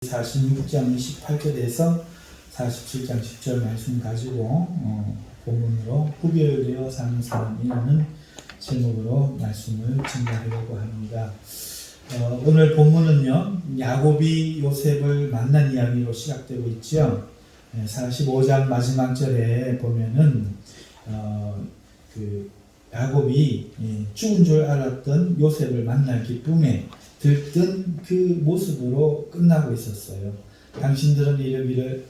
46장 18절에서 47장 10절 말씀 가지고 본문으로 구별되어 사는 사람이라는 제목으로 말씀을 전달하려고 합니다. 오늘 본문은요, 야곱이 요셉을 만난 이야기로 시작되고 있죠. 45장 마지막 절에 보면은 야곱이 죽은 줄 알았던 요셉을 만날 기쁨에 들뜬 그 모습으로 끝나고 있었어요. 당신들은 이르기를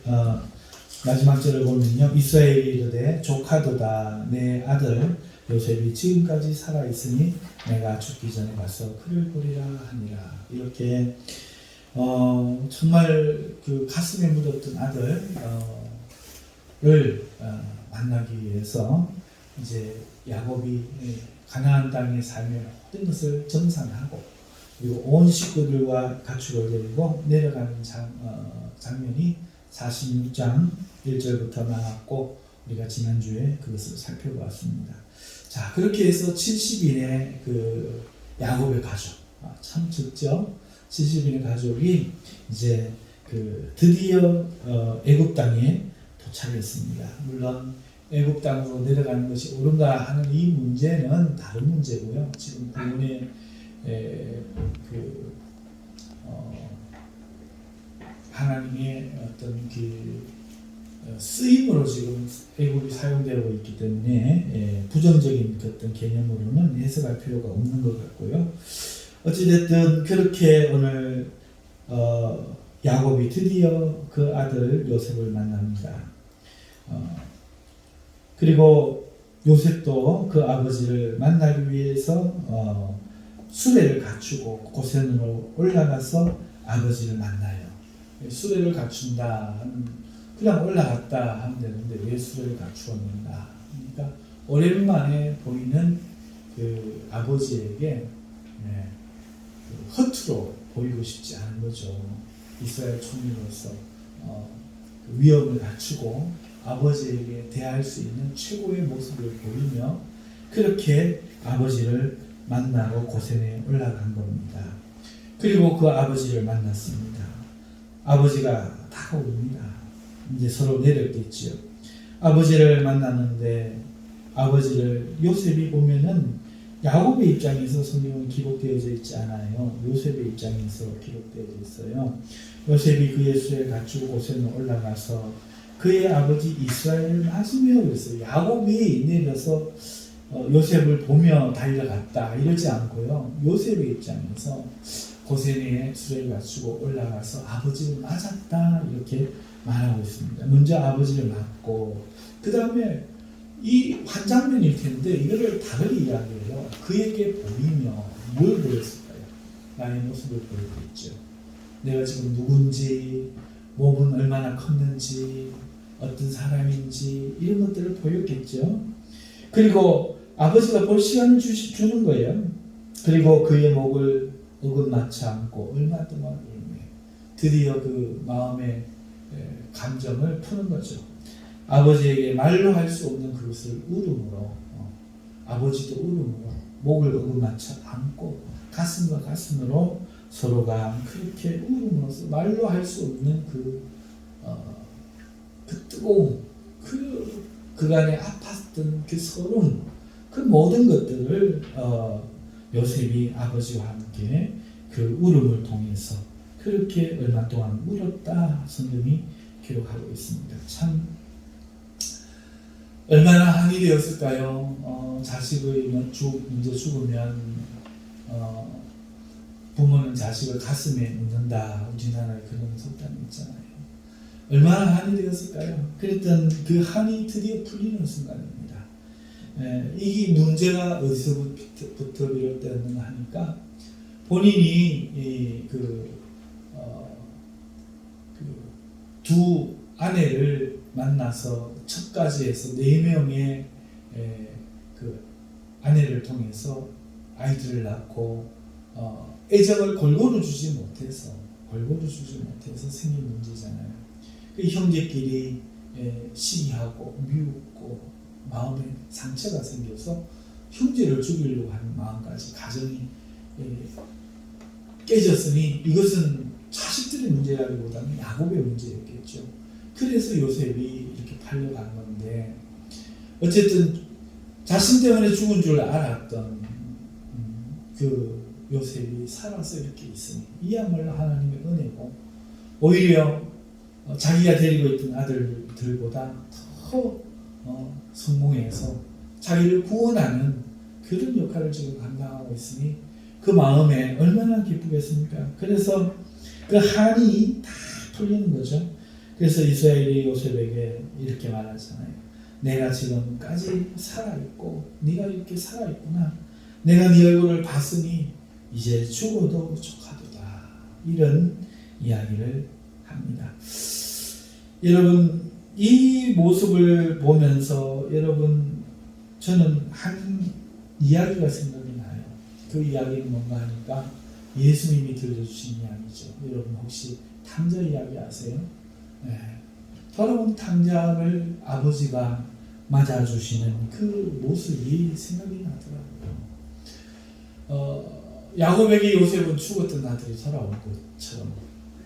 마지막 절을 보면요, 이스라엘이 이르되 조카도다 내 아들 요셉이 지금까지 살아있으니 내가 죽기 전에 가서 그를 보리라 하니라. 이렇게 정말 그 가슴에 묻었던 아들을 만나기 위해서 이제 야곱이 가나안 땅에 살며 모든 것을 정산하고 그리고 온 식구들과 가축을 데리고 내려가는 장면이 46장 1절부터 나왔고 우리가 지난주에 그것을 살펴보았습니다. 자, 그렇게 해서 70인의 그 야곱의 가족, 참 적죠? 70인의 가족이 이제 드디어 애굽 땅에 도착했습니다. 물론 애굽 땅으로 내려가는 것이 옳은가 하는 이 문제는 다른 문제고요. 지금 본문에 하나님의 어떤 쓰임으로 지금 애굽이 사용되고 있기 때문에 부정적인 어떤 개념으로는 해석할 필요가 없는 것 같고요. 어찌됐든 그렇게 오늘 야곱이 드디어 그 아들 요셉을 만납니다. 그리고 요셉도 그 아버지를 만나기 위해서 수레를 갖추고 고센으로 올라가서 아버지를 만나요. 수레를 갖춘다, 그냥 올라갔다 하면 되는데 왜 수레를 갖추었는가? 그러니까 오랜만에 보이는 그 아버지에게 허투루 보이고 싶지 않은 거죠. 이스라엘 총리로서 그 위엄을 갖추고 아버지에게 대할 수 있는 최고의 모습을 보이며 그렇게 아버지를 만나고 고센에 올라간 겁니다. 그리고 그 아버지를 만났습니다. 아버지가 다가옵니다. 이제 서로 내렸겠지요. 아버지를 만났는데 아버지를 요셉이 보면은 야곱의 입장에서 성경은 기록되어져 있지 않아요. 요셉의 입장에서 기록되어져 있어요. 요셉이 그의 수레를 갖추고 고센으로 올라가서 그의 아버지 이스라엘을 맞으며 그랬어요. 야곱이 내려서 요셉을 보며 달려갔다 이러지 않고요. 요셉의 입장에서 고센에 수레를 갖추고 올라가서 아버지를 맞았다 이렇게 말하고 있습니다. 먼저 아버지를 맞고 그 다음에 이 한 장면일 텐데 이거를 다르게 이야기해요. 그에게 보이며 뭘 보였을까요? 나의 모습을 보였겠죠. 내가 지금 누군지, 몸은 얼마나 컸는지, 어떤 사람인지 이런 것들을 보였겠죠. 그리고 아버지가 볼 시간을 주는 거예요. 그리고 그의 목을 어긋맞지 않고 얼마 동안 울며 드디어 그 마음의 감정을 푸는 거죠. 아버지에게 말로 할 수 없는 그것을 울음으로 아버지도 울음으로 목을 어긋맞지 않고 가슴과 가슴으로 서로가 그렇게 울음으로써 말로 할 수 없는 그 뜨거움, 그간에 아팠던 그 서름, 그 모든 것들을 요셉이 아버지와 함께 그 울음을 통해서 그렇게 얼마 동안 울었다 성경이 기록하고 있습니다. 참 얼마나 한이 되었을까요? 자식의 먼저 죽으면 부모는 자식을 가슴에 묻는다. 우리나라에 그런 속담이 있잖아요. 얼마나 한이 되었을까요? 그랬던 그 한이 드디어 풀리는 순간입니다. 이 문제가 어디서부터 비롯되었는가 하니까 본인이 두 아내를 만나서 첩까지 해서 4명의 그 아내를 통해서 아이들을 낳고 애정을 골고루 주지 못해서 생긴 문제잖아요. 그 형제끼리 시기하고 미웃고 마음에 상처가 생겨서 형제를 죽이려고 하는 마음까지 가정이 깨졌으니 이것은 자식들의 문제라기보다는 야곱의 문제였겠죠. 그래서 요셉이 이렇게 팔려간 건데 어쨌든 자신 때문에 죽은 줄 알았던 그 요셉이 살아서 이렇게 있으니 이야말로 하나님의 은혜고 오히려 자기가 데리고 있던 아들들보다 더 성공해서 자기를 구원하는 그런 역할을 지금 감당하고 있으니 그 마음에 얼마나 기쁘겠습니까? 그래서 그 한이 다 풀리는 거죠. 그래서 이스라엘이 요셉에게 이렇게 말하잖아요. 내가 지금까지 살아있고 네가 이렇게 살아있구나. 내가 네 얼굴을 봤으니 이제 죽어도 족하도다. 이런 이야기를 합니다. 여러분 이 모습을 보면서 여러분 저는 한 이야기가 생각이 나요. 그 이야기는 뭔가 하니까 예수님이 들려주신 이야기죠. 여러분 혹시 탕자 이야기 아세요? 네. 돌아온 탕자를 아버지가 맞아주시는 그 모습이 생각이 나더라고요. 야곱에게 요셉은 죽었던 아들이 돌아온 것처럼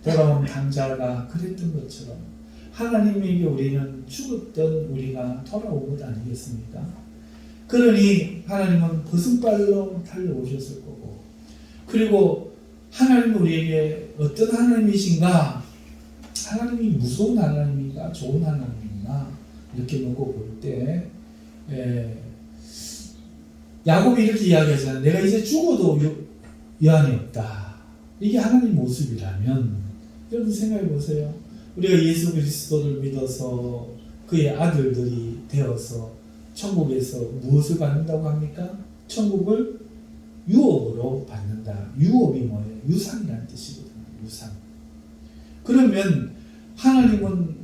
돌아온 탕자가 그랬던 것처럼 하나님에게 우리는 죽었던 우리가 돌아온 것 아니겠습니까? 그러니 하나님은 벗은발로 달려오셨을 거고 그리고 하나님은 우리에게 어떤 하나님이신가? 하나님이 무서운 하나님인가? 좋은 하나님인가? 이렇게 놓고 볼 때 야곱이 이렇게 이야기하잖아요. 내가 이제 죽어도 여한이 없다. 이게 하나님 모습이라면 여러분 생각해 보세요. 우리가 예수 그리스도를 믿어서 그의 아들들이 되어서 천국에서 무엇을 받는다고 합니까? 천국을 유업으로 받는다. 유업이 뭐예요? 유산이라는 뜻이거든요. 유산. 그러면 하나님은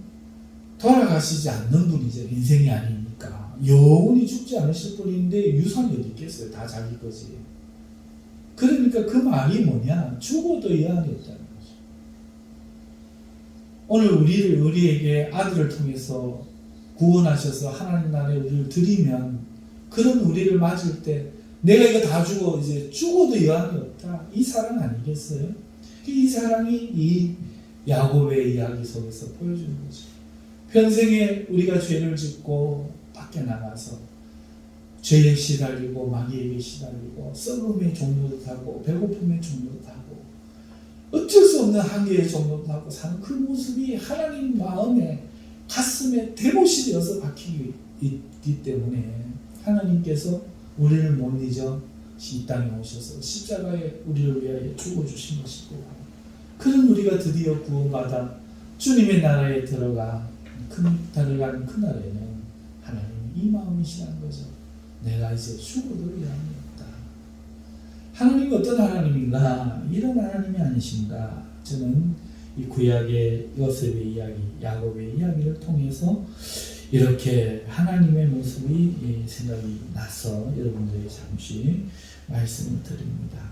돌아가시지 않는 분이죠. 인생이 아니니까. 영원히 죽지 않으실 분인데 유산이 어디 있겠어요? 다 자기 거지. 그러니까 그 말이 뭐냐? 죽어도 여한이 없다는 거죠. 오늘 우리에게 아들을 통해서 구원하셔서 하나님 나라에 우리를 드리면 그런 우리를 맞을 때 내가 이거 다 이제 죽어도 여한이 없다. 이 사랑 아니겠어요? 이 사랑이 이 야곱의 이야기 속에서 보여주는 거죠. 평생에 우리가 죄를 짓고 밖에 나가서 죄에 시달리고 마귀에게 시달리고 썩음의 종로도 타고 배고픔의 종로도 타고 어쩔 수 없는 한계의 종로도 타고 사는 그 모습이 하나님 마음에 가슴에 대못이 되어서 박히기 있기 때문에 하나님께서 우리를 못 잊어 이 땅에 오셔서 십자가에 우리를 위하여 죽어주신 것이고 그런 우리가 드디어 구원받아 주님의 나라에 들어가는 그 날에는 하나님이 이 마음이시라는 거죠. 내가 이제 죽어도 여한이 없다. 하나님이 어떤 하나님인가? 이런 하나님이 아니신가? 저는 이 구약의 요셉의 이야기, 야곱의 이야기를 통해서 이렇게 하나님의 모습이 생각이 나서 여러분들에게 잠시 말씀을 드립니다.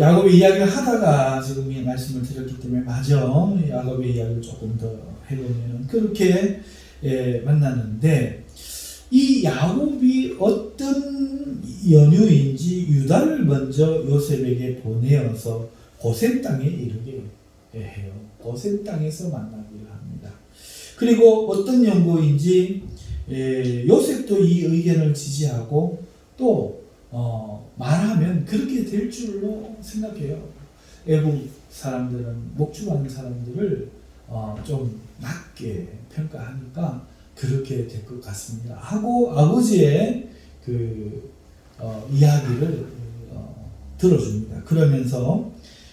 야곱의 이야기를 하다가 지금 이 말씀을 드렸기 때문에 맞아 야곱의 이야기를 조금 더 해보면 그렇게 만났는데 이 야곱이 어떤 연유인지 유다를 먼저 요셉에게 보내어서 고센 땅에 이르게 해요. 고센 땅에서 만나기를 합니다. 그리고 어떤 연고인지 요셉도 이 의견을 지지하고 또 말하면 그렇게 될 줄로 생각해요. 애국 사람들은 목축하는 사람들을 좀 낮게 평가하니까 그렇게 될 것 같습니다. 하고 아버지의 그 이야기를 들어줍니다. 그러면서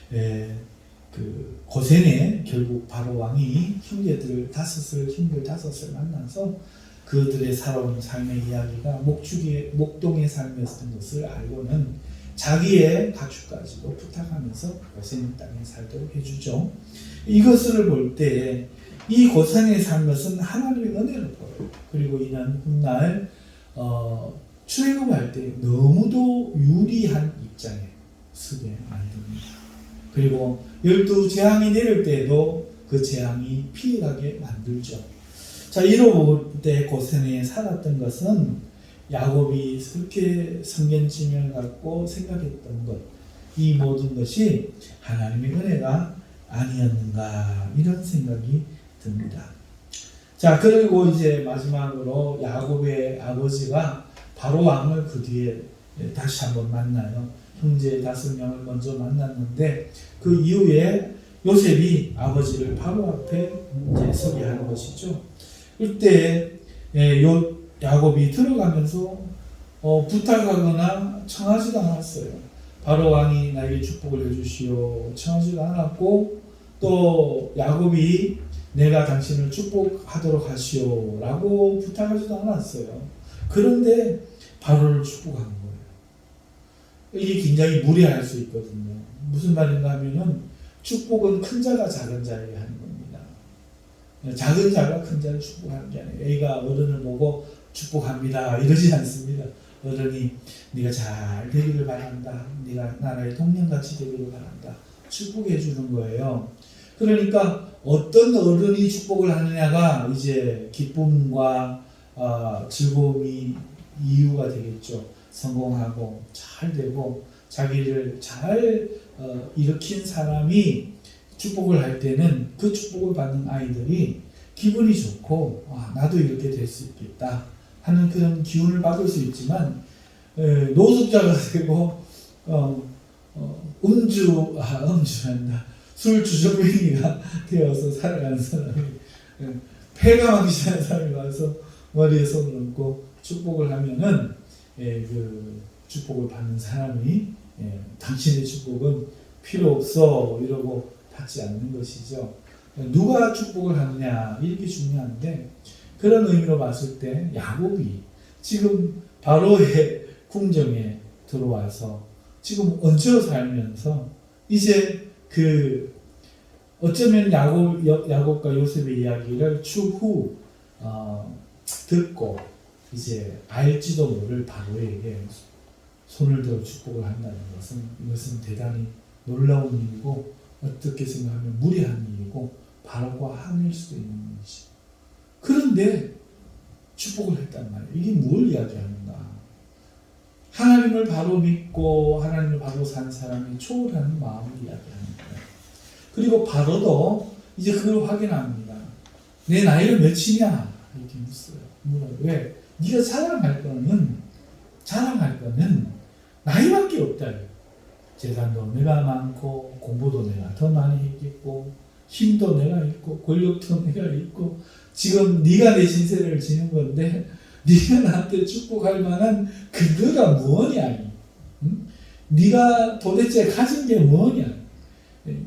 그 고센에 결국 바로 왕이 형들 다섯을 만나서 그들의 살아온 삶의 이야기가 목동의 삶이었던 것을 알고는 자기의 가축까지도 부탁하면서 고센 땅에 살도록 해주죠. 이것을 볼 때 이 고센에 산 것은 하나님의 은혜를 보여요. 그리고 이는 훗날 출애굽할 때 너무도 유리한 입장에 서게 만듭니다. 그리고 12재앙이 내릴 때에도 그 재앙이 피해가게 만들죠. 자, 이로 볼 때 고센에 살았던 것은 야곱이 그렇게 성견지명을 갖고 생각했던 것, 이 모든 것이 하나님의 은혜가 아니었는가 이런 생각이 듭니다. 자, 그리고 이제 마지막으로 야곱의 아버지가 바로 왕을 그 뒤에 다시 한번 만나요. 형제 5명을 먼저 만났는데 그 이후에 요셉이 아버지를 바로 앞에 이제 서게 하는 것이죠. 이때 야곱이 들어가면서 부탁하거나 청하지도 않았어요. 바로 왕이 나에게 축복을 해주시오 청하지도 않았고, 또 야곱이 내가 당신을 축복하도록 하시오 라고 부탁하지도 않았어요. 그런데 바로를 축복한 거예요. 이게 굉장히 무례할 수 있거든요. 무슨 말인가 하면은 축복은 큰 자가 작은 자에게 하는 겁니다. 작은 자가 큰 자를 축복하는 게 아니에요. 애가 어른을 보고 축복합니다 이러지 않습니다. 어른이 네가 잘 되기를 바란다, 네가 나라의 동년같이 되기를 바란다 축복해 주는 거예요. 그러니까 어떤 어른이 축복을 하느냐가 이제 기쁨과 즐거움이 이유가 되겠죠. 성공하고 잘 되고 자기를 잘 일으킨 사람이 축복을 할 때는 그 축복을 받는 아이들이 기분이 좋고 나도 이렇게 될 수 있겠다 하는 그런 기운을 받을 수 있지만, 노숙자가 되고 음주한다 술 주정뱅이가 되어서 살아가는 사람이, 폐가망 시하는 사람이 와서 머리에 손을 얹고 축복을 하면은 그 축복을 받는 사람이 당신의 축복은 필요 없어 이러고 받지 않는 것이죠. 누가 축복을 하느냐 이렇게 중요한데, 그런 의미로 봤을 때 야곱이 지금 바로의 궁정에 들어와서 지금 얹혀 살면서 이제 어쩌면 야곱과 요셉의 이야기를 추후 듣고 이제 알지도 모를 바로에게 손을 들어 축복을 한다는 것은, 이것은 대단히 놀라운 일이고 어떻게 생각하면 무리한 일이고 바로가 한일 수도 있는 일이죠. 그런데 축복을 했단 말이에요. 이게 뭘 이야기하는가? 하나님을 바로 믿고 하나님을 바로 산 사람이 초월하는 마음을 이야기하는 거예요. 그리고 바로도 이제 그걸 확인합니다. 내 나이가 몇이냐? 이렇게 물어요. 왜? 네가 자랑할 거는 나이밖에 없다. 재산도 내가 많고 공부도 내가 더 많이 했겠고 힘도 내가 있고 권력도 내가 있고, 지금 네가 내 신세를 지는 건데 네가 나한테 축복할 만한 근거가 뭐냐? 응? 네가 도대체 가진 게 뭐냐?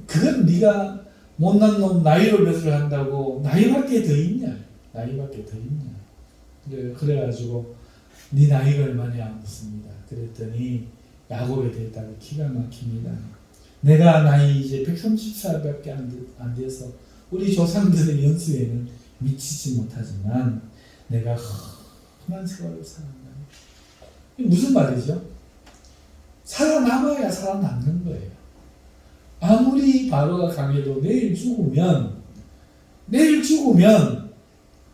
그건 네가 못난 놈 나이로 몇을 한다고 나이밖에 더 있냐? 그래가지고 네 나이가 얼마냐 묻습니다. 그랬더니 야곱의 대답이 기가 막힙니다. 내가 나이 이제 130살밖에 안 돼서 우리 조상들의 연수에는 미치지 못하지만 내가 험한 세월을 살았다. 무슨 말이죠? 살아남아야 살아남는 거예요. 아무리 바로가 강해도 내일 죽으면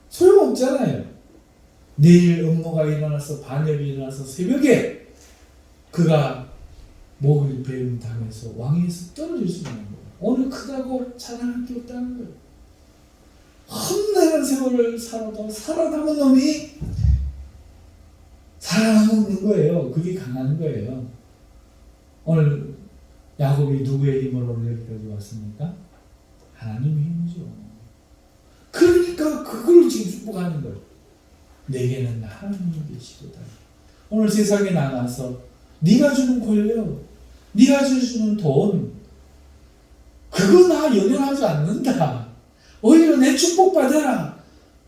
소용없잖아요. 내일 업무가 일어나서 반역이 일어나서 새벽에 그가 목을 베음 당해서 왕위에서 떨어질 수 있는 거예요. 오늘 크다고 자랑할 게 없다는 거예요. 험난한 세월을 살아도 살아남은 놈이 살아남는 거예요. 그게 강한 거예요. 오늘 야곱이 누구의 힘으로 여기까지 왔습니까? 하나님의 힘이죠. 그러니까 그걸 지금 축복하는 거예요. 내게는 하나님이 계시도다. 오늘 세상에 나가서 네가 주는 권력, 네가 주는 돈, 그거 나 연연하지 않는다. 오히려 내 축복받아라.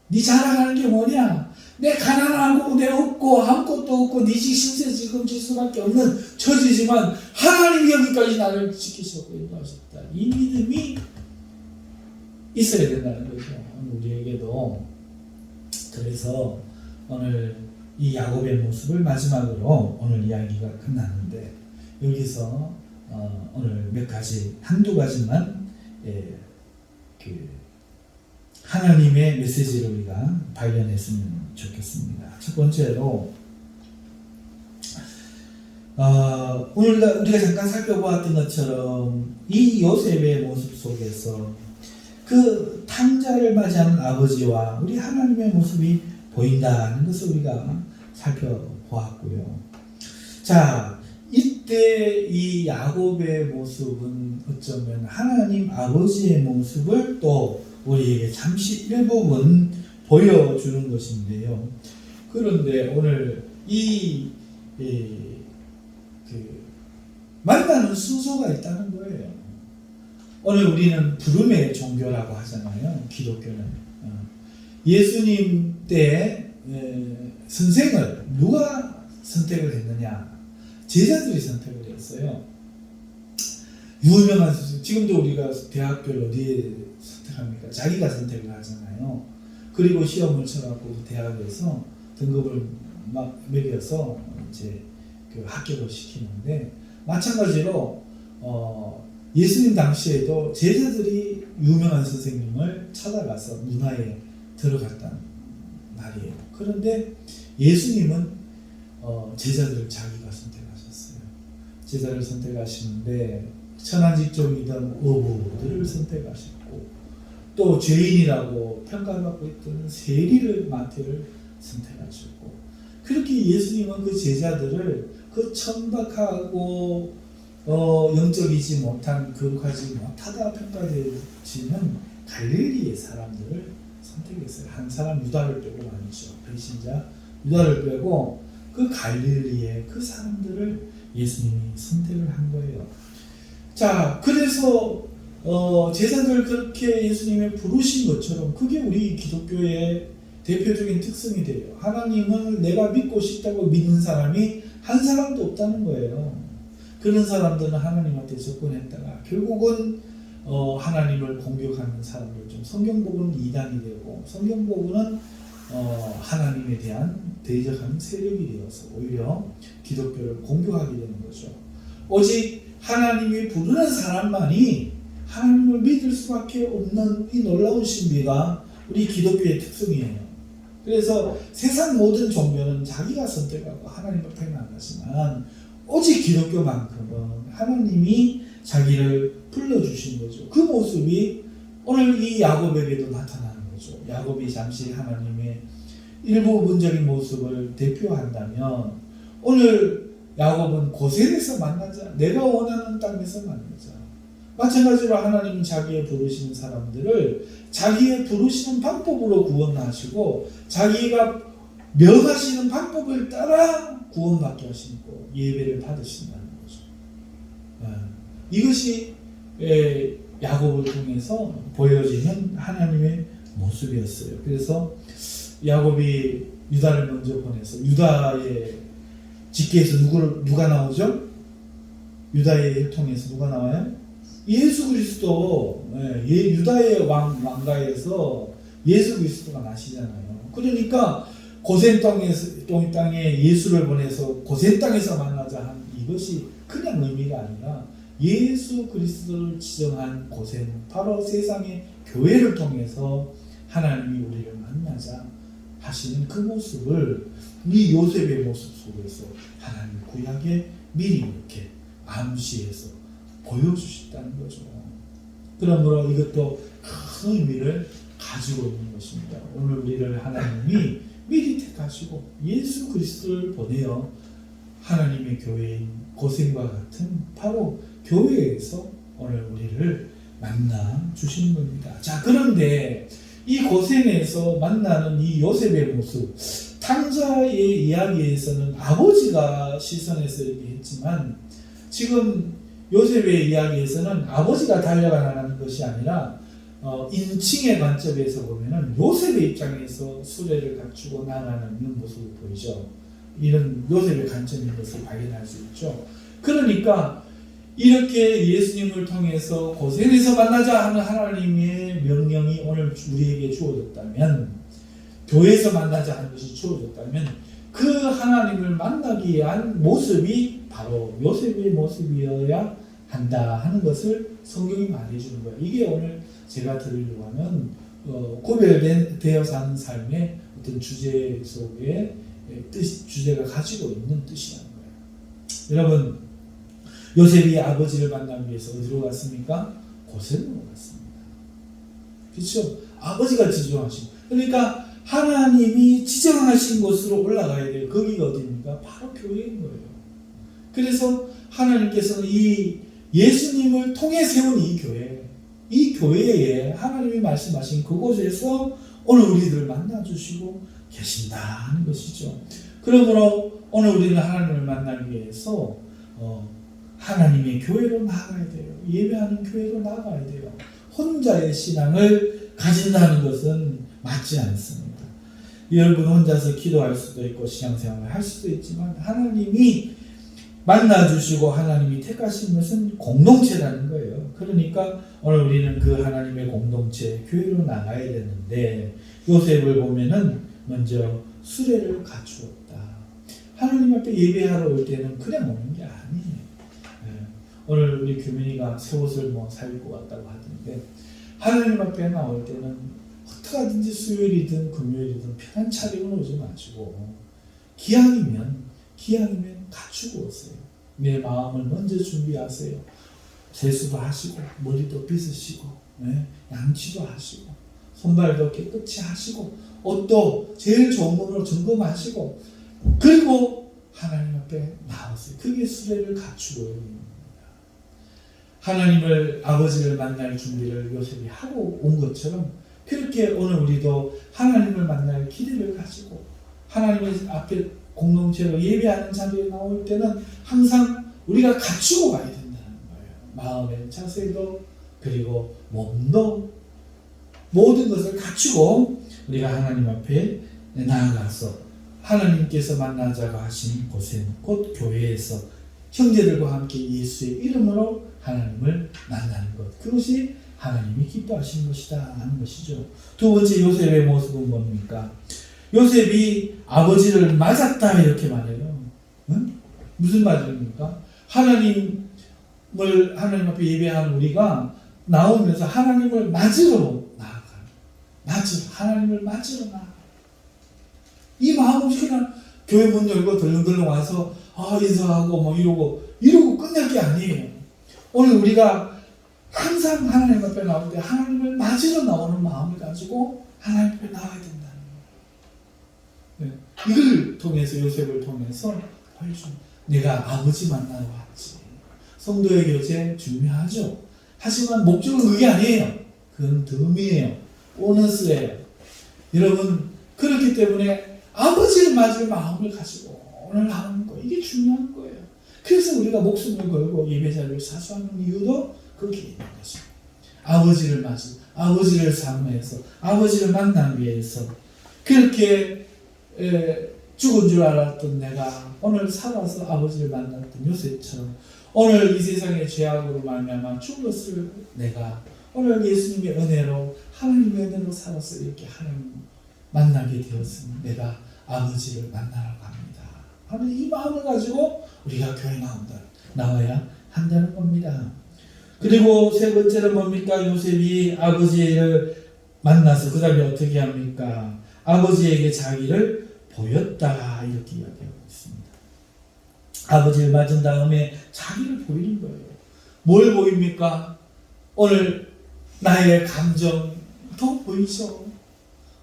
네 자랑하는 게 뭐냐? 내 가난하고 내 없고 아무것도 없고 네 신세 지금 질 수밖에 없는 처지지만 하나님이 여기까지 나를 지키셨고 인도하셨다. 이 믿음이 있어야 된다는 거죠. 우리에게도. 그래서 오늘 이 야곱의 모습을 마지막으로 오늘 이야기가 끝났는데, 여기서 오늘 한두 가지만 하나님의 메시지를 우리가 발견했으면 좋겠습니다. 첫 번째로 오늘 우리가 잠깐 살펴보았던 것처럼 이 요셉의 모습 속에서 그 탕자를 맞이하는 아버지와 우리 하나님의 모습이 보인다는 것을 우리가 살펴보았고요. 자, 이때 이 야곱의 모습은 어쩌면 하나님 아버지의 모습을 또 우리에게 잠시 일부분 보여주는 것인데요. 그런데 오늘 만나는 순서가 있다는 거예요. 오늘 우리는 부름의 종교라고 하잖아요. 기독교는. 예수님 때 선생을 누가 선택을 했느냐? 제자들이 선택을 했어요. 유명한 선생, 지금도 우리가 대학교를 어디에 선택합니까? 자기가 선택을 하잖아요. 그리고 시험을 쳐갖고 대학에서 등급을 막 매겨서 이제 그 합격을 시키는데, 마찬가지로 예수님 당시에도 제자들이 유명한 선생님을 찾아가서 문화에 들어갔다는 말이에요. 그런데 예수님은 제자들을 자기가 선택하셨어요. 제자를 선택하시는데 천한 직종이던 어부들을 선택하셨고, 또 죄인이라고 평가받고 있던 세리를 마태를 선택하셨고, 그렇게 예수님은 그 제자들을 그 천박하고 영적이지 못한, 거룩하지 못하다 평가되지는 갈릴리의 사람들을 선택했어요. 한 사람 유다를 빼고 말이죠. 배신자 유다를 빼고 그 갈릴리의 그 사람들을 예수님이 선택을 한 거예요. 자, 그래서 제자들 그렇게 예수님이 부르신 것처럼 그게 우리 기독교의 대표적인 특성이 돼요. 하나님을 내가 믿고 싶다고 믿는 사람이 한 사람도 없다는 거예요. 그런 사람들은 하나님한테 접근했다가 결국은 하나님을 공격하는 사람들 중 성경복음은 이단이 되고, 성경복음은 하나님에 대한 대적하는 세력이 되어서 오히려 기독교를 공격하게 되는 거죠. 오직 하나님이 부르는 사람만이 하나님을 믿을 수밖에 없는 이 놀라운 신비가 우리 기독교의 특성이에요. 그래서 세상 모든 종교는 자기가 선택하고 하나님 앞에 나가지만, 오직 기독교만큼은 하나님이 자기를 불러주신 거죠. 그 모습이 오늘 이 야곱에게도 나타나는 거죠. 야곱이 잠시 하나님의 일부분적인 모습을 대표한다면, 오늘 야곱은 고센에서 만나자, 내가 원하는 땅에서 만나자. 마찬가지로 하나님은 자기의 부르시는 사람들을 자기의 부르시는 방법으로 구원하시고, 자기가 명하시는 방법을 따라 구원받게 하시고 예배를 받으신다는 거죠. 이것이 야곱을 통해서 보여지는 하나님의 모습이었어요. 그래서 야곱이 유다를 먼저 보내서, 유다의 직계에서 누가 나오죠? 유다의 혈통에서 누가 나와요? 예수 그리스도. 유다의 왕가에서 예수 그리스도가 나시잖아요. 그러니까 고센 땅에 예수를 보내서 고센 땅에서 만나자 한 이것이 그냥 의미가 아니라 예수 그리스도를 지정한 고센, 바로 세상의 교회를 통해서 하나님이 우리를 만나자 하시는 그 모습을 이 요셉의 모습 속에서 하나님 구약에 미리 이렇게 암시해서 보여주셨다는 거죠. 그러므로 이것도 큰 의미를 가지고 있는 것입니다. 오늘 우리를 하나님이 미리 택하시고 예수 그리스도를 보내어 하나님의 교회인 고센과 같은 바로 교회에서 오늘 우리를 만나 주시는 겁니다. 자, 그런데 이 고센에서 만나는 이 요셉의 모습, 탕자의 이야기에서는 아버지가 시선에서 얘기했지만, 지금 요셉의 이야기에서는 아버지가 달려가는 것이 아니라 인칭의 관점에서 보면은 요셉의 입장에서 수레를 갖추고 나가는 이런 모습을 보이죠. 이런 요셉의 관점인 것을 발견할 수 있죠. 그러니까 이렇게 예수님을 통해서 고센에서 만나자 하는 하나님의 명령이 오늘 우리에게 주어졌다면, 교회에서 만나자 하는 것이 주어졌다면, 그 하나님을 만나기 위한 모습이 바로 요셉의 모습이어야 한다 하는 것을 성경이 말해주는 거예요. 이게 오늘 제가 드리려고 하는 구별되어 사는 삶의 어떤 주제 속에 주제가 가지고 있는 뜻이라는 거예요. 여러분, 요셉이 아버지를 만나기 위해서 어디로 갔습니까? 고센으로 갔습니다. 그렇죠? 아버지가 지정하신. 그러니까 하나님이 지정하신 곳으로 올라가야 돼요. 거기가 어디입니까? 바로 교회인 거예요. 그래서 하나님께서는 이 예수님을 통해 세운 이 교회에 하나님이 말씀하신 그곳에서 오늘 우리들을 만나주시고 계신다는 것이죠. 그러므로 오늘 우리는 하나님을 만나기 위해서 하나님의 교회로 나아가야 돼요. 예배하는 교회로 나아가야 돼요. 혼자의 신앙을 가진다는 것은 맞지 않습니다. 여러분 혼자서 기도할 수도 있고 신앙생활을 할 수도 있지만 하나님이 만나주시고 하나님이 택하신 것은 공동체라는 거예요. 그러니까 오늘 우리는 그 하나님의 공동체, 교회로 나가야 되는데 요셉을 보면은 먼저 수레를 갖추었다. 하나님 앞에 예배하러 올 때는 그냥 오는 게 아니에요. 오늘 우리 규민이가 새 옷을 사 입고 왔다고 하던데 하나님 앞에 나올 때는 어떻게 하든지 수요일이든 금요일이든 편한 차림으로 오지 마시고 기왕이면 갖추고 오세요. 내 마음을 먼저 준비하세요. 세수도 하시고 머리도 빗으시고 양치도 하시고 손발도 깨끗이 하시고 옷도 제일 좋은 걸로 점검하시고 그리고 하나님 앞에 나오세요. 그게 수레를 갖추고 있는 하나님을 아버지를 만날 준비를 요셉이 하고 온 것처럼 그렇게 오늘 우리도 하나님을 만날 기대를 가지고 하나님의 앞에 공동체로 예배하는 자리에 나올 때는 항상 우리가 갖추고 가야 된다는 거예요. 마음의 자세도 그리고 몸도 모든 것을 갖추고 우리가 하나님 앞에 나아가서 하나님께서 만나자고 하신 곳에 곧 교회에서 형제들과 함께 예수의 이름으로 하나님을 만나는 것. 그것이 하나님이 기뻐하시는 것이다 하는 것이죠. 두 번째 요셉의 모습은 뭡니까? 요셉이 아버지를 맞았다 이렇게 말해요. 응? 무슨 말입니까? 하나님 앞에 예배하는 우리가 나오면서 하나님을 맞으러 나아가요. 하나님을 맞으러 나아가요. 이 마음 없이 그냥 교회 문 열고 덜렁덜렁 와서 인사하고 이러고 끝낼 게 아니에요. 오늘 우리가 항상 하나님 앞에 나올 때 하나님을 맞으러 나오는 마음을 가지고 하나님 앞에 나와야 된다는 거예요. 이걸 통해서 요셉을 통해서 내가 아버지 만나러 왔지. 성도의 교제 중요하죠. 하지만 목적은 그게 아니에요. 그건 덤이에요. 보너스예요. 여러분 그렇기 때문에 아버지를 맞을 마음을 가지고 오늘 나오는 거 이게 중요한 거예요. 그래서 우리가 목숨을 걸고 예배자를 사수하는 이유도 그렇게 있는 거죠. 아버지를 사모해서 아버지를 만나기 위해서 그렇게 죽은 줄 알았던 내가 오늘 살아서 아버지를 만났던 요셉처럼 오늘 이 세상의 죄악으로 말미암아 죽었을 내가 오늘 예수님의 은혜로 하나님의 은혜로 살아서 이렇게 하나님 만나게 되었으니 내가 아버지를 만나러 갑니다 하는 이 마음을 가지고 우리가 교회 나와야 한다는 겁니다. 그리고 세 번째는 뭡니까? 요셉이 아버지를 만나서 그 다음에 어떻게 합니까? 아버지에게 자기를 보였다 이렇게 이야기하고 있습니다. 아버지를 맞은 다음에 자기를 보이는 거예요. 뭘 보입니까? 오늘 나의 감정도 보이죠.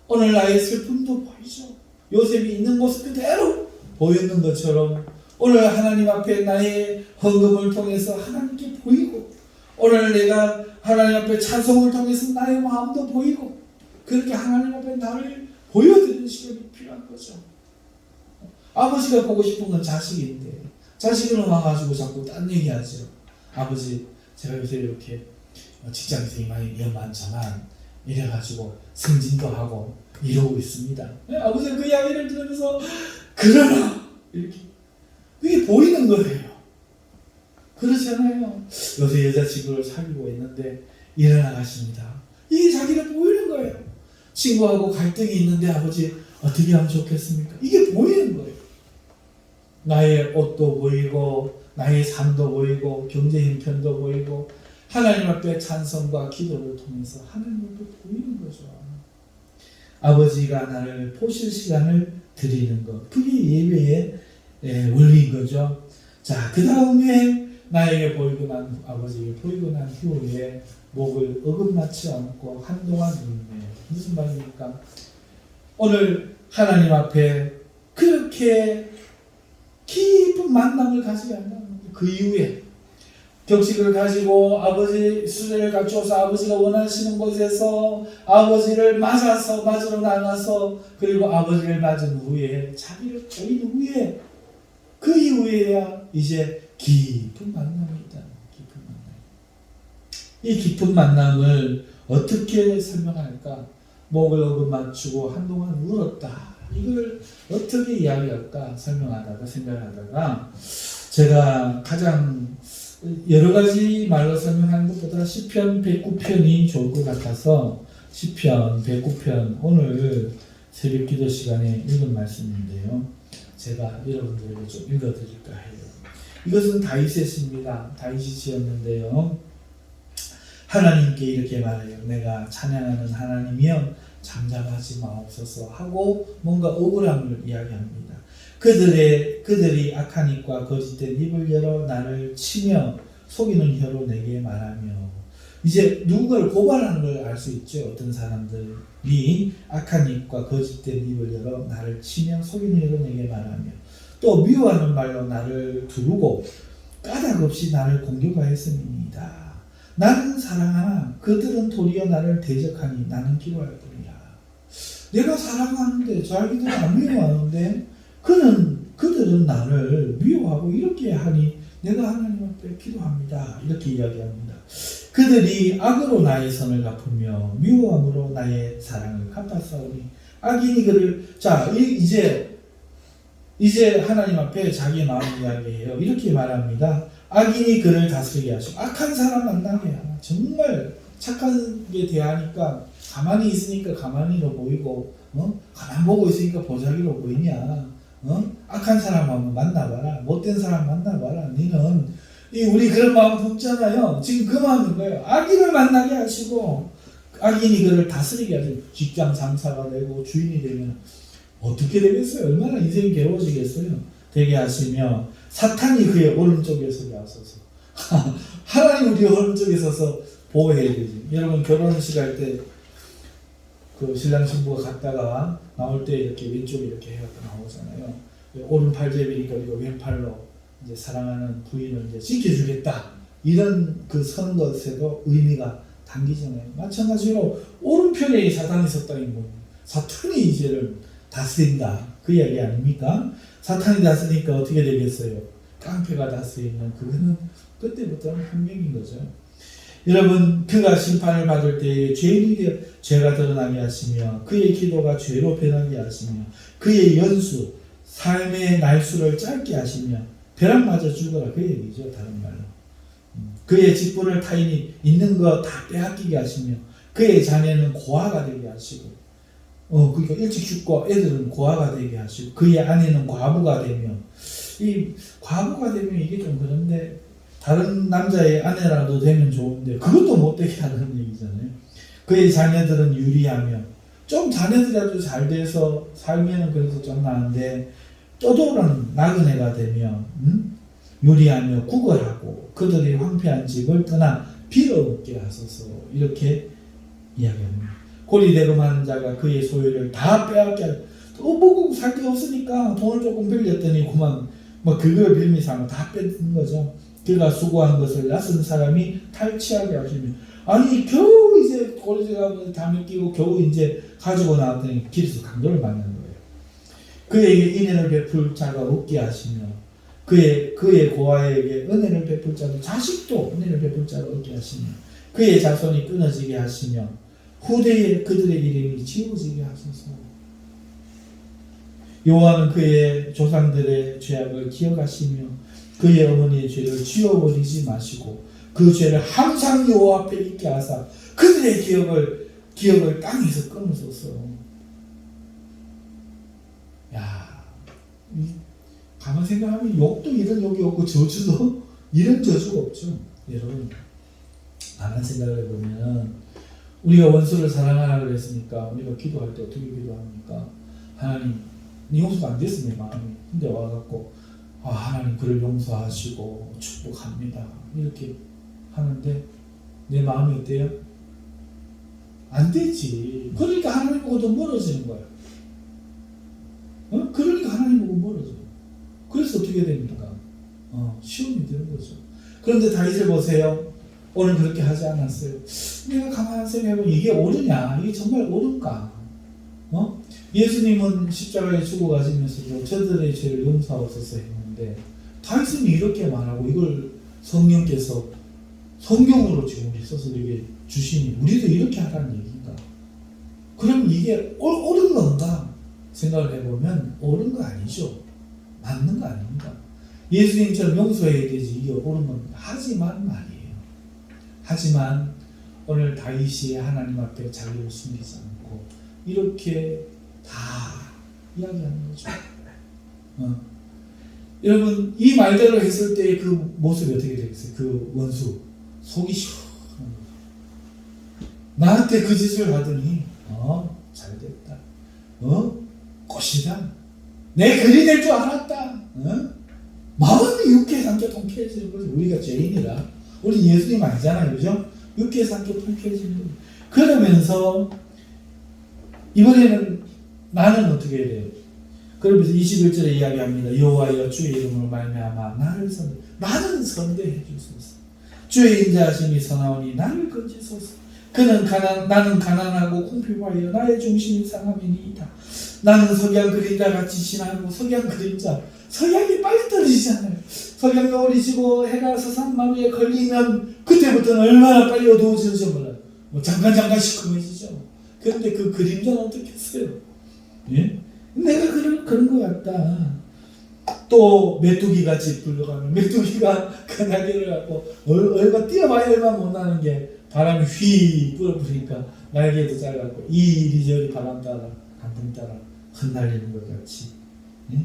오늘 나의 슬픔도 보이죠. 요셉이 있는 곳 그대로 보였는 것처럼 오늘 하나님 앞에 나의 헌금을 통해서 하나님께 보이고 오늘 내가 하나님 앞에 찬송을 통해서 나의 마음도 보이고 그렇게 하나님 앞에 나를 보여드리는 시간이 필요한 거죠. 아버지가 보고 싶은 건 자식인데 자식은 와가지고 자꾸 딴 얘기하죠. 아버지 제가 요새 이렇게 직장생이 많이 위험하지만 이래가지고 승진도 하고 이러고 있습니다. 아버지가 그 이야기를 들으면서 그러나 이렇게 그게 보이는 거예요. 그렇잖아요. 요새 여자친구를 사귀고 있는데 일어나 가십니다. 이게 자기를 보이는 거예요. 친구하고 갈등이 있는데 아버지 어떻게 하면 좋겠습니까? 이게 보이는 거예요. 나의 옷도 보이고 나의 삶도 보이고 경제 형편도 보이고 하나님 앞에 찬송과 기도를 통해서 하나님 앞에 보이는 거죠. 아버지가 나를 보실 시간을 드리는 것 그게 예배의 원리인 거죠. 자, 그 다음에 나에게 보이고 난 아버지에게 보이고 난 후에 목을 어긋나지 않고 한동안 울며. 무슨 말입니까? 오늘 하나님 앞에 그렇게 깊은 만남을 가지게 한다는 거예요. 그 이후에 격식을 가지고 아버지 수레를 갖추어서 아버지가 원하시는 곳에서 아버지를 맞으러 나가서 그리고 아버지를 맞은 후에 자기를 버린 후에 그 이후에야 이제 깊은 만남이 있다. 깊은 만남. 이 깊은 만남을 어떻게 설명할까? 목을 어긋맞추고 한동안 울었다. 이걸 어떻게 이야기할까 설명하다가 생각하다가 제가 가장 여러 가지 말로 설명하는 것보다 시편 109편이 좋을 것 같아서 시편 109편 오늘 새벽 기도 시간에 읽은 말씀인데요. 제가 여러분들에게 좀 읽어드릴까 해요. 이것은 다윗의 시입니다. 다윗이 지었는데요. 하나님께 이렇게 말해요. 내가 찬양하는 하나님이여 잠잠하지 마옵소서 하고 뭔가 억울함을 이야기합니다. 그들이 악한 입과 거짓된 입을 열어 나를 치며 속이는 혀로 내게 말하며. 이제 누군가를 고발하는 걸 알 수 있죠. 어떤 사람들이 악한 입과 거짓된 입을 열어 나를 치며 속이는 혀로 내게 말하며 또 미워하는 말로 나를 두르고 까닭 없이 나를 공격하였음이니이다. 나는 사랑하나 그들은 도리어 나를 대적하니 나는 기도할 뿐이라. 내가 사랑하는데 자기들은 안 미워하는데 그들은 나를 미워하고 이렇게 하니 내가 하나님 앞에 기도합니다. 이렇게 이야기합니다. 그들이 악으로 나의 선을 갚으며 미워함으로 나의 사랑을 갚았사오니 악인이 그를 이제 하나님 앞에 자기의 마음을 이야기해요. 이렇게 말합니다. 악인이 그를 다스리게 하시고 악한 사람 만나게 하나. 정말 착하게 대하니까 가만히 있으니까 가만히로 보이고 가만 보고 있으니까 보자기로 보이냐. 악한 사람 한번 만나봐라. 못된 사람 만나봐라. 니는 우리 그런 마음 품잖아요. 지금 그 마음인 거예요. 악인을 만나게 하시고 악인이 그를 다스리게 하시고 직장 상사가 되고 주인이 되면 어떻게 되겠어요? 얼마나 인생이 괴로워지겠어요? 되게 하시며 사탄이 그의 오른쪽에 서게 하소서. 하나님 우리 오른쪽에 서서 보호해야 되지. 여러분 결혼식 할 때 그 신랑 신부가 갔다가 나올 때 이렇게 왼쪽에 이렇게 해갖고 나오잖아요. 오른팔제비니까 그리고 왼팔로 이제 사랑하는 부인을 이제 지켜주겠다. 이런 그 선 것에도 의미가 담기잖아요. 마찬가지로 오른편에 사탄이 섰다는 겁니다. 사탄이 이제를 다스린다. 그 이야기 아닙니까? 사탄이 다스리니까 어떻게 되겠어요? 깡패가 다스리는 그거는 그때부터는 hun명인 거죠. 여러분 그가 심판을 받을 때에 죄인이 되어 죄가 드러나게 하시며 그의 기도가 죄로 변하게 하시며 그의 연수 삶의 날수를 짧게 하시며 벼락맞아 죽어라. 그 얘기죠. 다른 말로 그의 직분을 타인이 있는 거 다 빼앗기게 하시며 그의 자녀는 고아가 되게 하시고 그러니까 일찍 죽고 애들은 고아가 되게 하시고 그의 아내는 과부가 되며 이 과부가 되면 이게 좀 그런데 다른 남자의 아내라도 되면 좋은데 그것도 못되게 하는 얘기잖아요. 그의 자녀들은 유리하며 좀 자녀들이라도 잘 돼서 살면 그래도 좀 나은데 떠돌아는 나그네가 되며 유리하며 구걸하고 그들이 황폐한 집을 떠나 빌어먹게 하소서. 이렇게 이야기합니다. 고리대금하는 자가 그의 소유를 다 빼앗게 하고 먹고 살 게 없으니까 돈을 조금 빌렸더니 그만 그걸 빌미삼아 다 뺏는 거죠. 그가 수고한 것을 낯선 사람이 탈취하게 하시며 아니 겨우 이제 고리대금을 다 맡기고 겨우 이제 가지고 나왔더니 길에서 강도를 받는 거예요. 그에게 인연을 베풀 자가 없게 하시며 그의 고아에게 은혜를 베풀 자도 자식도 은혜를 베풀 자가 없게 하시며 그의 자손이 끊어지게 하시며 후대에 그들의 이름이 지워지게 하소서. 여호와는 그의 조상들의 죄악을 기억하시며 그의 어머니의 죄를 지워버리지 마시고 그 죄를 항상 여호와 앞에 있게 하사 그들의 기억을 땅에서 끊으소서. 야, 가만 생각하면 욕도 이런 욕이 없고 저주도 이런 저주가 없죠. 여러분 가만 생각을 해보면 우리가 원수를 사랑하라 그랬으니까 우리가 기도할 때 어떻게 기도합니까? 하나님 네 용서가 안 됐어 내 마음이. 근데 와갖고 하나님 그를 용서하시고 축복합니다. 이렇게 하는데 내 마음이 어때요? 안 되지. 그러니까 하나님하고 더 멀어지는 거야. 그러니까 하나님하고 멀어져. 그래서 어떻게 됩니까? 시험이 되는 거죠. 그런데 다윗을 보세요. 오늘 그렇게 하지 않았어요. 내가 가만히 생각해보면 이게 옳으냐? 이게 정말 옳은가? 예수님은 십자가에 죽어가시면서도 저들의 죄를 용서하옵소서 했는데 다윗은 이렇게 말하고 이걸 성령께서 성경으로 지금 우리 써서 이게 주시니 우리도 이렇게 하라는 얘기인가? 그럼 이게 옳은 건가? 생각을 해보면 옳은 거 아니죠. 맞는 거 아닙니다. 예수님처럼 용서해야 되지 이게 옳은 겁니다. 하지만 말이에요. 하지만 오늘 다윗이 하나님 앞에 자기를 숨기지 않고 이렇게 다 이야기하는 거죠. 여러분 이 말대로 했을 때 그 모습이 어떻게 되겠어요? 그 원수 속이 시원한 나한테 그 짓을 하더니 잘됐다. 꽃이다. 내 글이 될 줄 알았다. 마음이 육개삼켜 통쾌해지는 거죠. 우리가 죄인이라. 우리 예수님 아니잖아요. 그죠? 육개삼켜 통쾌해지는 거죠. 그러면서 이번에는 나는 어떻게 해야 돼요? 그러면서 21절에 이야기합니다. 여호와여 주의 이름으로 말미암아 나는 선대해 주소서. 주의 인자하심이 선하오니 나를 건지소서. 나는 가난하고 궁핍하여 나의 중심이 상함이니이다. 나는 석양 그림자 같이 지나고 석양이 빨리 떨어지잖아요. 석양 노을이 지고 해가 서산마루에 걸리면 그때부터는 얼마나 빨리 어두워지는지 몰라요. 잠깐 시커매지죠. 그런데 그 그림자는 어떻겠어요? 예? 내가 그런 것 같다. 또 메뚜기같이 불러가면 메뚜기가 그 날개를 갖고 얼마 뛰어봐야 얼마 못 나는 게 바람이 휘 불어부니까 날개도 짧았고 이리저리 바람 따라 단풍 따라 흩날리는 것 같이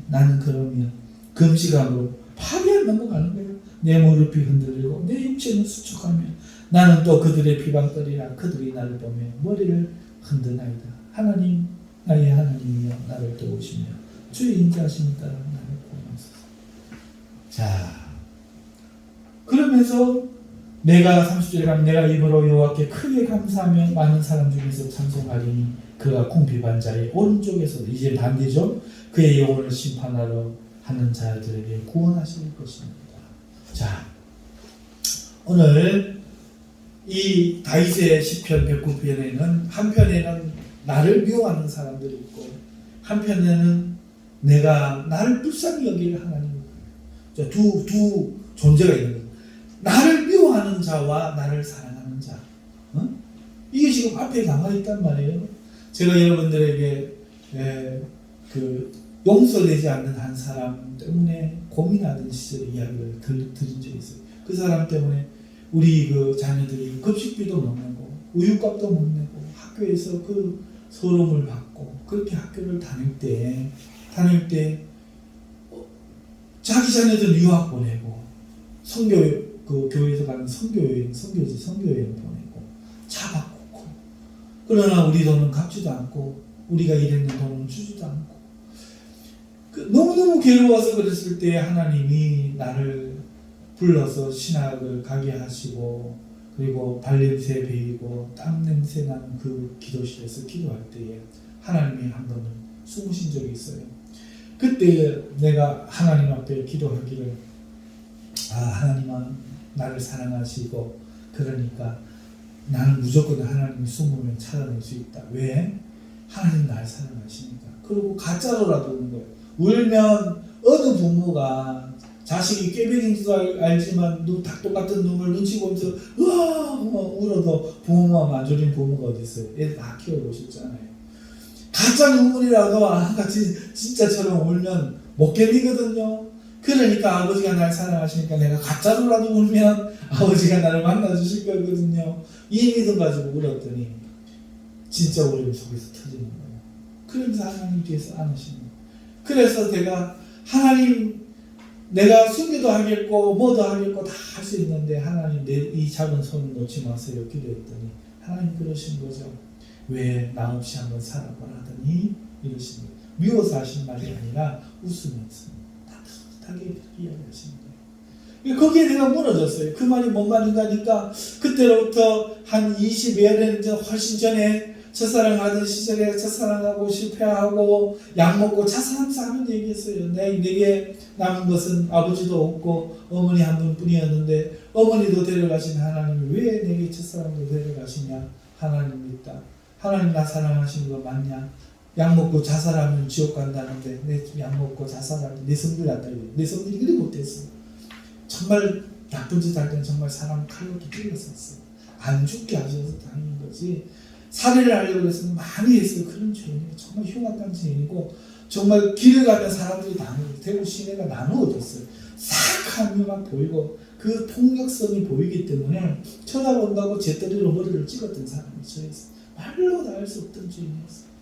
나는 그러면 금시감으로 파괴에 넘어가는 거예요. 내 무릎이 흔들리고 내 육체는 수축하며 나는 또 그들의 비방거리라 그들이 나를 보며 머리를 흔드나이다. 하나님 나의 하나님이여 나를 도우시며 주의 인자하심에 따라 나를 구원하소서. 자 그러면서 내가 30절에 가면 내가 입으로 여호와께 크게 감사하며 많은 사람 중에서 찬송하리니 그가 궁핍한 자의 오른쪽에서 이제 반대죠. 그의 영혼을 심판하러 하는 자들에게 구원하실 것입니다. 자 오늘 이 다윗의 시편 109편에는 한편에는 나를 미워하는 사람들이 있고 한편에는 나를 불쌍히 여길 하나님 두 존재가 있는 거예요. 나를 미워하는 자와 나를 사랑하는 자. 이게 지금 앞에 나와 있단 말이에요. 제가 여러분들에게 용서되지 않는 한 사람 때문에 고민하던 시절에 이야기를 드린 적이 있어요. 그 사람 때문에 우리 그 자녀들이 급식비도 못 내고 우유값도 못 내고 학교에서 그 서름을 받고 그렇게 학교를 다닐 때 자기 자녀들 유학 보내고 그 교회에서 가는 선교여행 보내고 차 바꾸고 그러나 우리 돈은 갚지도 않고 우리가 일했는 돈은 주지도 않고 너무너무 괴로워서 그랬을 때 하나님이 나를 불러서 신학을 가게 하시고 그리고 발냄새 배이고 땀냄새 나는 그 기도실에서 기도할 때에 하나님이 한 번은 숨으신 적이 있어요. 그때 내가 하나님 앞에 기도하기를 하나님아 나를 사랑하시고 그러니까 나는 무조건 하나님이 숨으면 찾아낼 수 있다. 왜? 하나님 나를 사랑하시니까. 그리고 가짜로라도 우는 거예요. 울면 어느 부모가 자식이 꾀병인 줄 알지만 닭똥 같은 눈물 눈치 보면서 으아 울어도 부모만 만져린 부모가 어디 있어요? 애들 다 키워보셨잖아요. 가짜 눈물이라도 같이 진짜처럼 울면 못 견디거든요. 그러니까 아버지가 날 사랑하시니까 내가 가짜로라도 울면 아버지가 나를 만나주실 거거든요. 이 믿음 가지고 울었더니 진짜 울음 속에서 터지는 거예요. 그러면서 하나님 뒤에서 안으시는 거예요. 그래서 하나님 내가 숨기도 하겠고 뭐도 하겠고 다 할 수 있는데 하나님 내 이 작은 손을 놓지 마세요 기도했더니 하나님 그러신 거죠. 왜 나 없이 한번 살아보라 하더니 이러신 거예요. 미워서 하신 말이 아니라 웃으면서 떳떳하게 그렇게 이야기하시는 거예요. 거기에 내가 무너졌어요. 그 말이 뭔 말인가 하니까 그때로부터 한 20여 년 전 훨씬 전에 첫사랑하던 시절에 첫사랑하고 실패하고 약 먹고 자살하면서 하는 얘기였어요. 내게 남은 것은 아버지도 없고 어머니 한 분뿐이었는데 어머니도 데려가신 하나님이 왜 내게 첫사랑도 데려가시냐. 하나님 믿다. 하나님 나 사랑하시는 거 맞냐. 약 먹고 자살하면 지옥 간다는데 내 약 먹고 자살하면 내 성질 났다. 내 성질이 그리 못했어. 정말 나쁜 짓 할 때는 정말 사람 칼로 찔렀었어. 안 죽게 하셔서 다행인 거지. 살해를 하려고 해서 많이 했어요. 그런 죄인이 정말 흉악한 죄인이고 정말 길을 가면 사람들이 대구 시내가 나누어졌어요. 싹 하면 막 보이고 그 폭력성이 보이기 때문에 쳐다본다고 재떨이로 머리를 찍었던 사람이 저였어요. 말로 다 할 수 없던 죄인이었어요.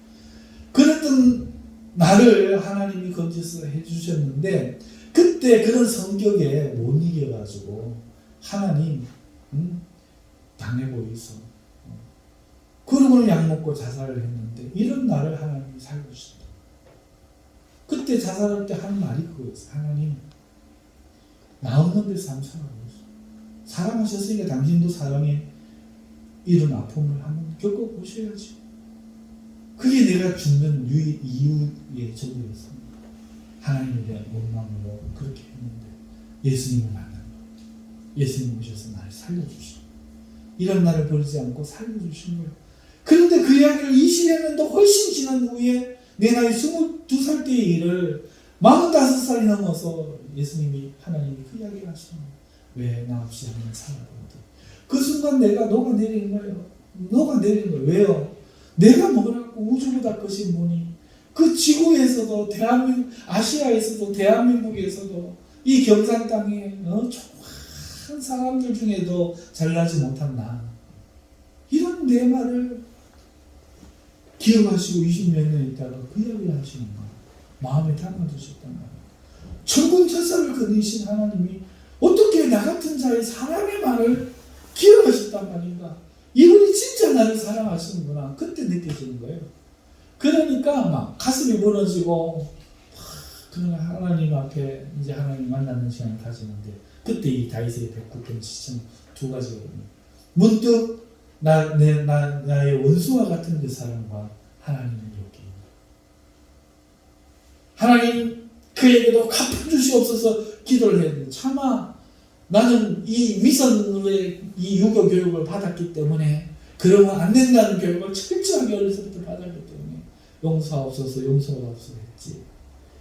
그랬던 나를 하나님이 건져서 해주셨는데 그때 그런 성격에 못 이겨가지고 하나님 당해 보이소. 그러고는 약 먹고 자살을 했는데 이런 나를 하나님이 살려주신다. 그때 자살할 때 한 말이 그거였어요. 하나님 나 없는 데서 한번 살아보소. 사랑하셨으니까 당신도 사랑에 이런 아픔을 한번 겪어보셔야지. 그게 내가 죽는 이유의 전부였습니다. 하나님에 대한 원망으로 그렇게 했는데 예수님을 만난 거예요. 예수님 오셔서 나를 살려주시고 이런 나를 버리지 않고 살려주신 거예요. 그런데 그 이야기를 20여 년도 훨씬 지난 후에 내 나이 22살 때의 일을 45살이 넘어서 예수님이 하나님이 그 이야기를 하시는 거예요. 왜 나 없이 한번 살아보거든. 그 순간 내가 녹아내린 거예요. 녹아내린 거예요. 왜요? 내가 뭐라고 우주보다 크신 분이 그 지구에서도 대한민국 아시아에서도 대한민국에서도 이 경산 땅에 좋은 사람들 중에도 잘나지 못한 나 이런 내 말을 기억하시고 20몇 년 있다가 그 이야기를 하시는 거예요. 마음에 담아두셨단 말이에요. 천군 천사를 거느리신 하나님이 어떻게 나 같은 자의 사람의 말을 기억하셨단 말인가. 이분이 진짜 나를 사랑하시는구나. 그때 느껴지는 거예요. 그러니까 막 가슴이 무너지고 그러나 하나님 앞에 이제 하나님 만나는 시간을 가지는데 그때 이 다윗의 109편 시점 두 가지거든요. 문득 나의 원수와 같은 그 사람과 하나님을 엮인 하나님 그에게도 갚아주시옵소서 기도를 했는데 차마 나는 이 미선의 이 유교 교육을 받았기 때문에 그러면 안 된다는 교육을 철저하게 어려서부터 받았기 때문에 용서하옵소서 용서하옵소서 했지.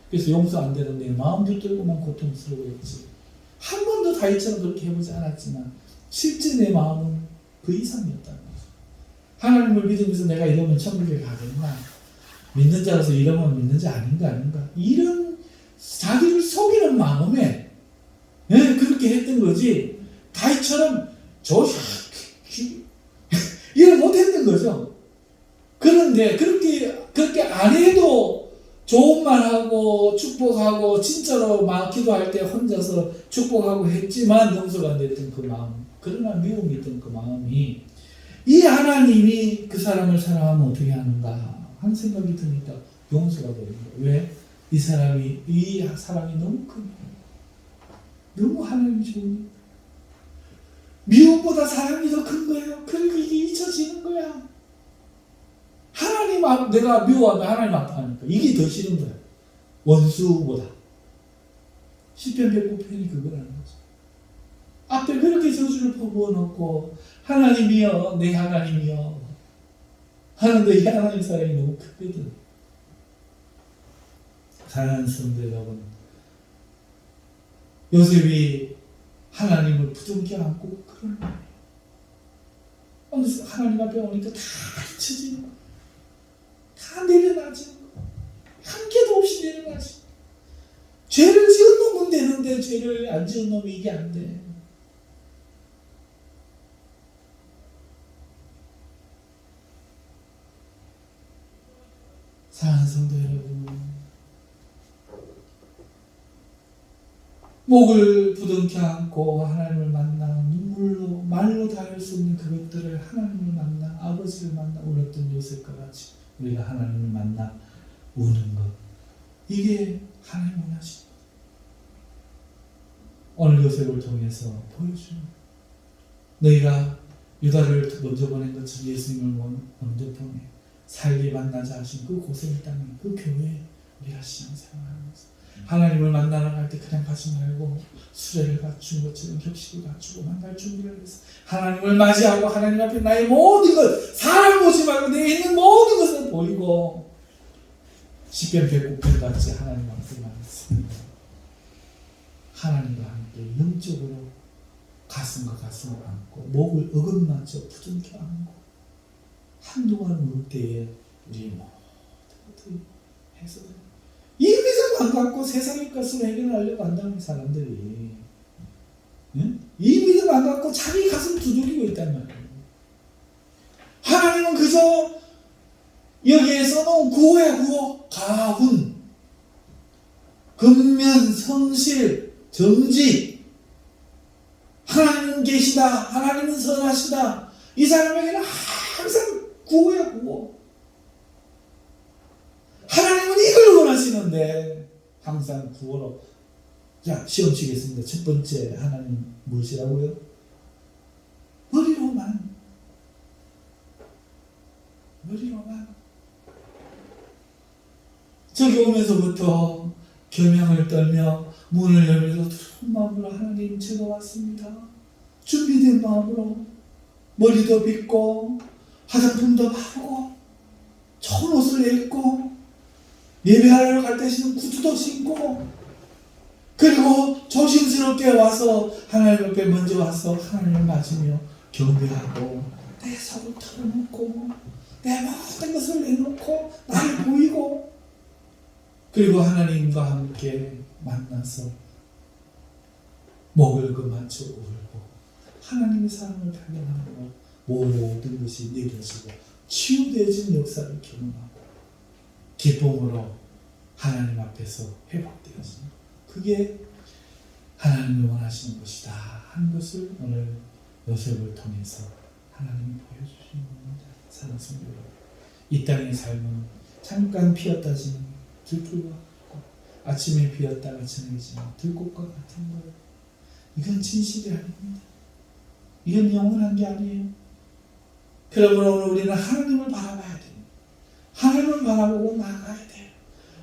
그래서 용서 안 되는 내 마음 붙들고만 고통스러워했지. 한 번도 다윗처럼 그렇게 해보지 않았지만 실제 내 마음은 그 이상이었다는 거죠. 하나님을 믿으면서 내가 이러면 천국에 가겠나? 믿는 자로서 이러면 믿는 자 아닌가? 이런 자기를 속이는 마음에 그렇게 했던 거지. 다윗처럼 이런 못했던 거죠. 그런데 그렇게 안 해도 좋은 말하고 축복하고 진짜로 막 기도할 때 혼자서 축복하고 했지만 용서가 안 됐던 그 마음, 그러나 미움이 있던 그 마음이 이 하나님이 그 사람을 사랑하면 어떻게 하는가 하는 생각이 드니까 용서가 되는 거예요. 왜? 이 사람이 너무 큰 거예요. 너무 하나님이 좋으니까. 미움보다 사랑이 더 큰 거예요. 그리고 이게 잊혀지는 거야. 내가 미워하면 하나님 아파하니까 이게 더 싫은 거야. 원수보다. 시편 109편이 그거라는 거죠. 앞에 그렇게 저주를 퍼부어놓고 하나님이여 내 하나님이여 하는데 이 하나님 사랑이 너무 크거든. 사랑하는 성도 여러분, 요셉이 하나님을 부둥켜 안고 그런 말이에요. 하나님 앞에 오니까 다 잊혀지는 거예요. 다 내려놔지는 거예요. 한 개도 없이 내려놔지는 거예요. 죄를 지은 놈은 되는데 죄를 안 지은 놈이 이게 안 돼. 사랑하는 성도 여러분, 목을 부둥켜 안고 하나님을 만나 눈물로 말로 다 할 수 없는 그것들을 하나님을 만나 아버지를 만나 울었던 요셉과 같이 우리가 하나님을 만나 우는 것, 이게 하나님 원하시는 것. 오늘 요셉을 통해서 보여주는 거예요. 너희가 유다를 먼저 보낸 것처럼 예수님을 먼저 보내 살게 만나자 하신 그 고생 땅에 그 교회에 우리가 신앙생활하면서 하나님을 만나러 갈 때 그냥 가지 말고 수레를 갖춘 것처럼 격식을 갖추고 만날 준비를 해서 하나님을 맞이하고 하나님 앞에 나의 모든 것 사람 보지 말고 내게 있는 모든 것을 보이고 시편 109편 같이 하나님 앞에 만났습니다. 하나님과 함께 영적으로 가슴과 가슴을 안고 목을 어긋맞춰 부둥켜 안고 한동안 울 때에 우리 모든 것들이 해소됩니다. 이 믿음 안 갖고 세상의 것으로 해결하려고 한다는 사람들이 이 믿음 안 갖고 자기 가슴 두들기고 있단 말이에요. 하나님은 그저 여기에 써놓은 구호야 구호 가훈 근면 성실 정직 하나님은 계시다 하나님은 선하시다 이 사람에게는 항상 구호야 구호 하나님은 이걸 원하시는데 항상 구호로 자 시험 치겠습니다. 첫 번째 하나님 무엇이라고요? 머리로만 저기 오면서부터 겸양을 떨며 문을 열면서 두려운 마음으로 하나님 제가 왔습니다. 준비된 마음으로 머리도 빗고 화장품도 바르고 좋은 옷을 입고 예배하러 갈 때 신은 구두도 신고 그리고 조심스럽게 와서 하나님 앞에 먼저 와서 하나님을 맞으며 경배하고 내 속을 털어놓고 내 모든 것을 내놓고 나를 보이고 그리고 하나님과 함께 만나서 목을 맞춰 울고 하나님의 사랑을 발견하고 모든 것이 내려지고 치유되어진 역사를 경험하고 기쁨으로 하나님 앞에서 회복되어지는 그게 하나님이 원하시는 것이다 하는 것을 오늘 요셉을 통해서 하나님이 보여주시는 겁니다. 사랑하는 성도 여러분, 이 땅의 삶은 잠깐 피었다 지는 들꽃과 같고 아침에 피었다가 저녁에 지는 들꽃과 같은 거예요. 이건 진실이 아닙니다. 이건 영원한 게 아니에요. 그러므로 오늘 우리는 하나님을 바라봐야 됩니다. 하나님을 바라보고 나아가야 돼요.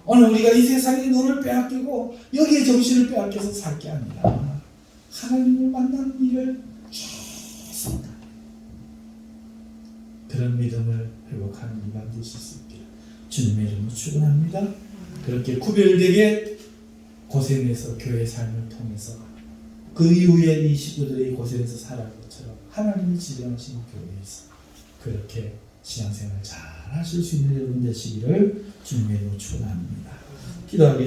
오늘 우리가 이 세상에 눈을 빼앗기고 여기에 정신을 빼앗겨서 살 게 아니라 하나님을 만나는 일을 계속 그런 믿음을 회복하는 일만 되실 수 있기를 주님의 이름으로 축원합니다. 그렇게 구별되게 고생해서 교회 삶을 통해서 그 이후에 이 식구들이 고생해서 살아간 것처럼 하나님이 지정하신 교회에서 그렇게 신앙생활 잘 하실 수 있는 여러분 되시기를 주님의 이름으로 축원합니다. 기도하겠습니다.